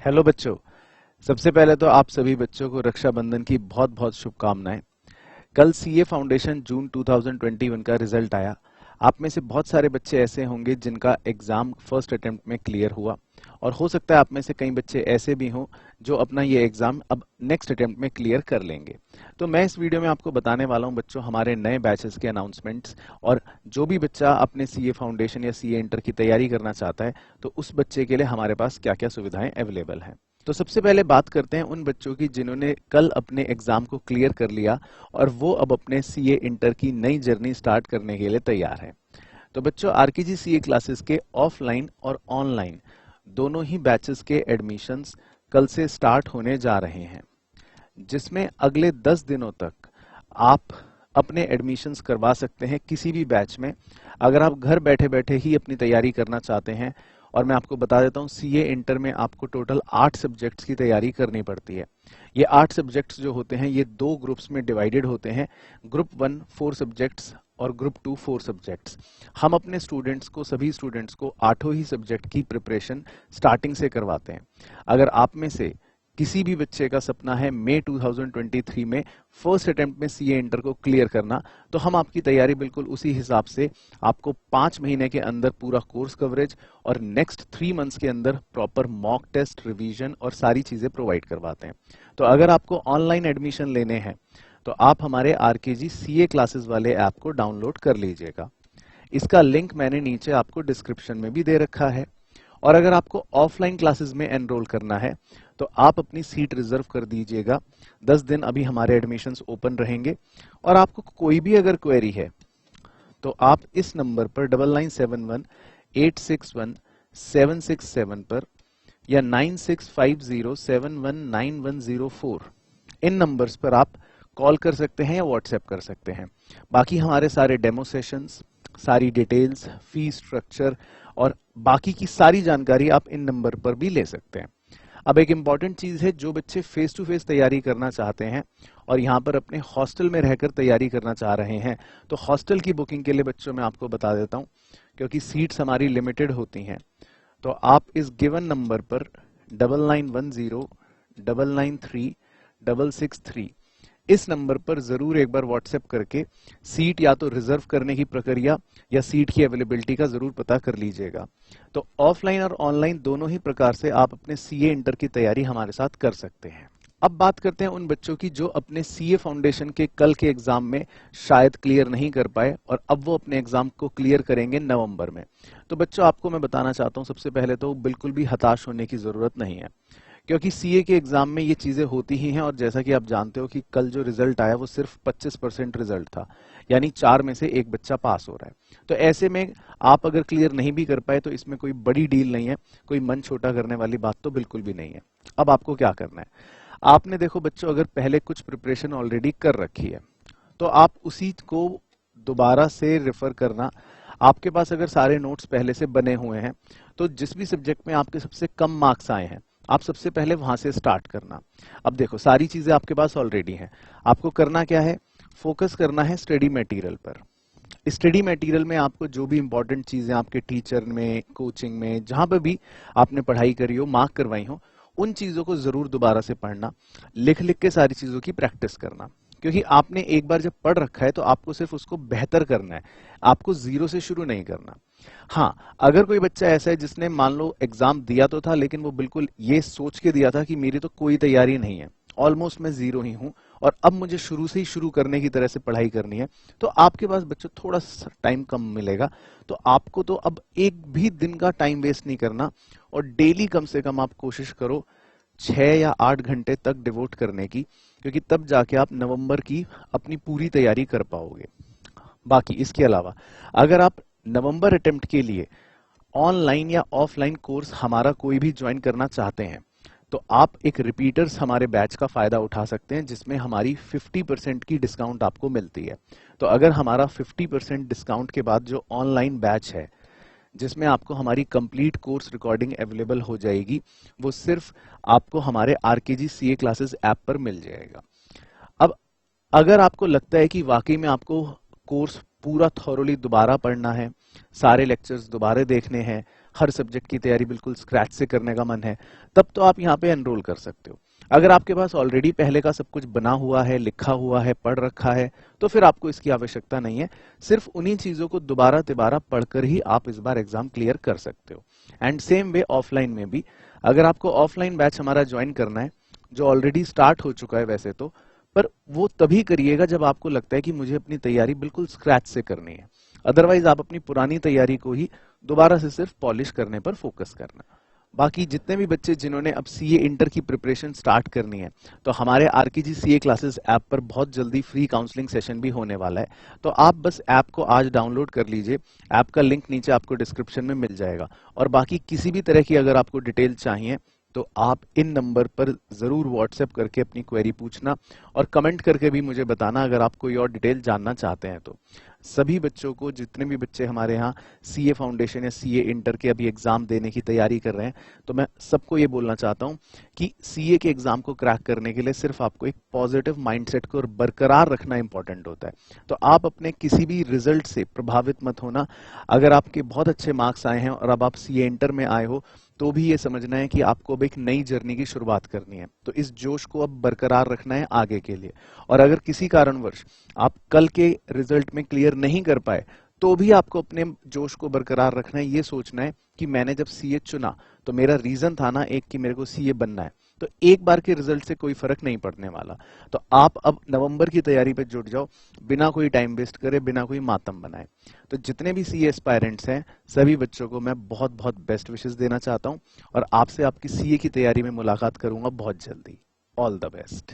Hello बच्चों। सबसे पहले तो आप सभी बच्चों को रक्षाबंधन की बहुत बहुत शुभकामनाएं। कल सीए फाउंडेशन जून 2021 का रिजल्ट आया। आप में से बहुत सारे बच्चे ऐसे होंगे जिनका एग्जाम फर्स्ट अटेम्प्ट में क्लियर हुआ, और हो सकता है आप में से कई बच्चे ऐसे भी हों जो अपना ये एग्जाम अब नेक्स्ट अटेम्प्ट में क्लियर कर लेंगे। तो मैं इस वीडियो में आपको बताने वाला हूं बच्चों हमारे नए बैचेस के अनाउंसमेंट्स, और जो भी बच्चा अपने सीए फाउंडेशन या सीए इंटर की तैयारी करना चाहता है तो उस बच्चे के लिए हमारे पास क्या क्या सुविधाएं अवेलेबल हैं। तो सबसे पहले बात करते हैं उन बच्चों की जिन्होंने कल अपने एग्जाम को क्लियर कर लिया और वो अब अपने सीए इंटर की नई जर्नी स्टार्ट करने के लिए तैयार हैं। तो बच्चों, आरकेजी सीए क्लासेस के ऑफलाइन और ऑनलाइन दोनों ही बैचेस के एडमिशन्स कल से स्टार्ट होने जा रहे हैं, जिसमें अगले 10 दिनों तक आप अपने एडमिशन्स करवा सकते हैं किसी भी बैच में, अगर आप घर बैठे बैठे ही अपनी तैयारी करना चाहते हैं। और मैं आपको बता देता हूं, सीए इंटर में आपको टोटल 8 सब्जेक्ट्स की तैयारी करनी पड़ती है। ये 8 सब्जेक्ट्स जो होते हैं ये 2 ग्रुप्स में डिवाइडेड होते हैं। ग्रुप 1 4 सब्जेक्ट्स और ग्रुप 2 4 सब्जेक्ट्स। हम अपने स्टूडेंट्स को, सभी स्टूडेंट्स को 8 ही सब्जेक्ट की प्रिपरेशन स्टार्टिंग से करवाते हैं। अगर आप में से किसी भी बच्चे का सपना है मई 2023 में फर्स्ट अटेम्प्ट में सीए इंटर को क्लियर करना, तो हम आपकी तैयारी बिल्कुल उसी हिसाब से आपको 5 महीने के अंदर पूरा कोर्स कवरेज और नेक्स्ट 3 मंथ्स के अंदर प्रॉपर मॉक टेस्ट, रिवीजन और सारी चीजें प्रोवाइड करवाते हैं। तो अगर आपको ऑनलाइन एडमिशन लेने हैं तो आप हमारे आरकेजी सीए क्लासेस वाले ऐप को डाउनलोड कर लीजिएगा। इसका लिंक मैंने नीचे आपको डिस्क्रिप्शन में भी दे रखा है। और अगर आपको ऑफलाइन क्लासेस में एनरोल करना है तो आप अपनी सीट रिजर्व कर दीजिएगा। 10 दिन अभी हमारे एडमिशन्स ओपन रहेंगे, और आपको कोई भी अगर क्वेरी है तो आप इस नंबर पर 9971861767 पर या 9650719104 इन नंबर्स पर आप कॉल कर सकते हैं या व्हाट्सएप कर सकते हैं। बाकी हमारे सारे डेमो सेशंस, सारी डिटेल्स, फीस स्ट्रक्चर और बाकी की सारी जानकारी आप इन नंबर पर भी ले सकते हैं। अब एक इम्पॉर्टेंट चीज है, जो बच्चे फेस टू फेस तैयारी करना चाहते हैं और यहाँ पर अपने हॉस्टल में रहकर तैयारी करना चाह रहे हैं, तो हॉस्टल की बुकिंग के लिए बच्चों मैं आपको बता देता हूँ, क्योंकि सीट्स हमारी लिमिटेड होती हैं। तो आप इस गिवन नंबर पर 9910993663 इस नंबर पर जरूर एक बार व्हाट्सएप करके सीट या तो रिजर्व करने की प्रक्रिया या सीट की अवेलेबिलिटी का जरूर पता कर लीजिएगा। तो ऑफलाइन और ऑनलाइन दोनों ही प्रकार से आप अपने सीए इंटर की तैयारी हमारे साथ कर सकते हैं। अब बात करते हैं उन बच्चों की जो अपने सीए फाउंडेशन के कल के एग्जाम में शायद क्लियर नहीं कर पाए और अब वो अपने एग्जाम को क्लियर करेंगे नवंबर में। तो बच्चों, आपको मैं बताना चाहता हूं, सबसे पहले तो बिल्कुल भी हताश होने की जरूरत नहीं है, क्योंकि सीए के एग्जाम में ये चीजें होती ही हैं। और जैसा कि आप जानते हो कि कल जो रिजल्ट आया वो सिर्फ 25% रिजल्ट था, यानी 4 में से एक बच्चा पास हो रहा है। तो ऐसे में आप अगर क्लियर नहीं भी कर पाए तो इसमें कोई बड़ी डील नहीं है, कोई मन छोटा करने वाली बात तो बिल्कुल भी नहीं है। अब आपको क्या करना है, आपने देखो बच्चों, अगर पहले कुछ प्रिपरेशन ऑलरेडी कर रखी है तो आप उसी को दोबारा से रेफर करना। आपके पास अगर सारे नोट्स पहले से बने हुए हैं तो जिस भी सब्जेक्ट में आपके सबसे कम मार्क्स आए हैं आप सबसे पहले वहां से स्टार्ट करना। अब देखो, सारी चीजें आपके पास ऑलरेडी हैं, आपको करना क्या है, फोकस करना है स्टडी मटेरियल पर। स्टडी मटेरियल में आपको जो भी इंपॉर्टेंट चीजें आपके टीचर में, कोचिंग में, जहां पर भी आपने पढ़ाई करी हो, मार्क करवाई हो, उन चीजों को जरूर दोबारा से पढ़ना, लिख लिख के सारी चीजों की प्रैक्टिस करना। क्योंकि आपने एक बार जब पढ़ रखा है तो आपको सिर्फ उसको बेहतर करना है, आपको जीरो से शुरू नहीं करना। हाँ, अगर कोई बच्चा ऐसा है जिसने मान लो एग्जाम दिया तो था लेकिन वो बिल्कुल ये सोच के दिया था कि मेरी तो कोई तैयारी नहीं है, ऑलमोस्ट मैं जीरो ही हूं और अब मुझे शुरू से ही शुरू करने की तरह से पढ़ाई करनी है, तो आपके पास बच्चों थोड़ा सा टाइम कम मिलेगा। तो आपको तो अब एक भी दिन का टाइम वेस्ट नहीं करना और डेली कम से कम आप कोशिश करो 6 या 8 घंटे तक डिवोट करने की, क्योंकि तब जाके आप नवंबर की अपनी पूरी तैयारी कर पाओगे। बाकी इसके अलावा अगर आप नवंबर अटेम्प्ट के लिए ऑनलाइन या ऑफलाइन कोर्स हमारा कोई भी ज्वाइन करना चाहते हैं तो आप एक रिपीटर्स हमारे बैच का फायदा उठा सकते हैं, जिसमें हमारी 50% की डिस्काउंट आपको मिलती है। तो अगर हमारा 50% डिस्काउंट के बाद जो ऑनलाइन बैच है जिसमें आपको हमारी कंप्लीट कोर्स रिकॉर्डिंग अवेलेबल हो जाएगी, वो सिर्फ आपको हमारे आरकेजी सीए क्लासेस ऐप पर मिल जाएगा। अब अगर आपको लगता है कि वाकई में आपको कोर्स पूरा थॉरोली दोबारा पढ़ना है, सारे लेक्चर्स दोबारा देखने हैं, हर सब्जेक्ट की तैयारी बिल्कुल स्क्रैच से करने का मन है, तब तो आप यहाँ पे एनरोल कर सकते हो। अगर आपके पास ऑलरेडी पहले का सब कुछ बना हुआ है, लिखा हुआ है, पढ़ रखा है, तो फिर आपको इसकी आवश्यकता नहीं है। सिर्फ उन्हीं चीजों को दोबारा तिबारा पढ़कर ही आप इस बार एग्जाम क्लियर कर सकते हो। एंड सेम वे ऑफलाइन में भी, अगर आपको ऑफलाइन बैच हमारा ज्वाइन करना है, जो ऑलरेडी स्टार्ट हो चुका है वैसे तो, पर वो तभी करिएगा जब आपको लगता है कि मुझे अपनी तैयारी बिल्कुल स्क्रैच से करनी है। अदरवाइज आप अपनी पुरानी तैयारी को ही दोबारा से सिर्फ पॉलिश करने पर फोकस करना। बाकी जितने भी बच्चे जिन्होंने अब सीए इंटर की प्रिपरेशन स्टार्ट करनी है, तो हमारे आरकेजी सीए क्लासेस ऐप पर बहुत जल्दी फ्री काउंसलिंग सेशन भी होने वाला है। तो आप बस ऐप को आज डाउनलोड कर लीजिए, ऐप का लिंक नीचे आपको डिस्क्रिप्शन में मिल जाएगा। और बाकी किसी भी तरह की अगर आपको डिटेल चाहिए तो आप इन नंबर पर जरूर व्हाट्सएप करके अपनी क्वेरी पूछना, और कमेंट करके भी मुझे बताना अगर आप कोई और डिटेल जानना चाहते हैं तो। सभी बच्चों को, जितने भी बच्चे हमारे यहाँ सीए फाउंडेशन या सीए इंटर के अभी एग्जाम देने की तैयारी कर रहे हैं, तो मैं सबको ये बोलना चाहता हूँ कि सीए के एग्जाम को क्रैक करने के लिए सिर्फ आपको एक पॉजिटिव माइंडसेट को बरकरार रखना इंपॉर्टेंट होता है। तो आप अपने किसी भी रिजल्ट से प्रभावित मत होना। अगर आपके बहुत अच्छे मार्क्स आए हैं और अब आप सीए इंटर में आए हो, तो भी ये समझना है कि आपको अब एक नई जर्नी की शुरुआत करनी है। तो इस जोश को अब बरकरार रखना है आगे के लिए। और अगर किसी कारणवश आप कल के रिजल्ट में क्लियर नहीं कर पाए, तो भी आपको अपने जोश को बरकरार रखना है। ये सोचना है कि मैंने जब सीए चुना तो मेरा रीजन था ना एक, कि मेरे को सीए बनना है। तो एक बार के रिजल्ट से कोई फर्क नहीं पड़ने वाला। तो आप अब नवंबर की तैयारी पे जुट जाओ, बिना कोई टाइम वेस्ट करे, बिना कोई मातम बनाए। तो जितने भी सीए एस्पायरेंट्स हैं, सभी बच्चों को मैं बहुत बहुत बेस्ट विशेस देना चाहता हूं, और आपसे आपकी सीए की तैयारी में मुलाकात करूंगा बहुत जल्दी। All the best.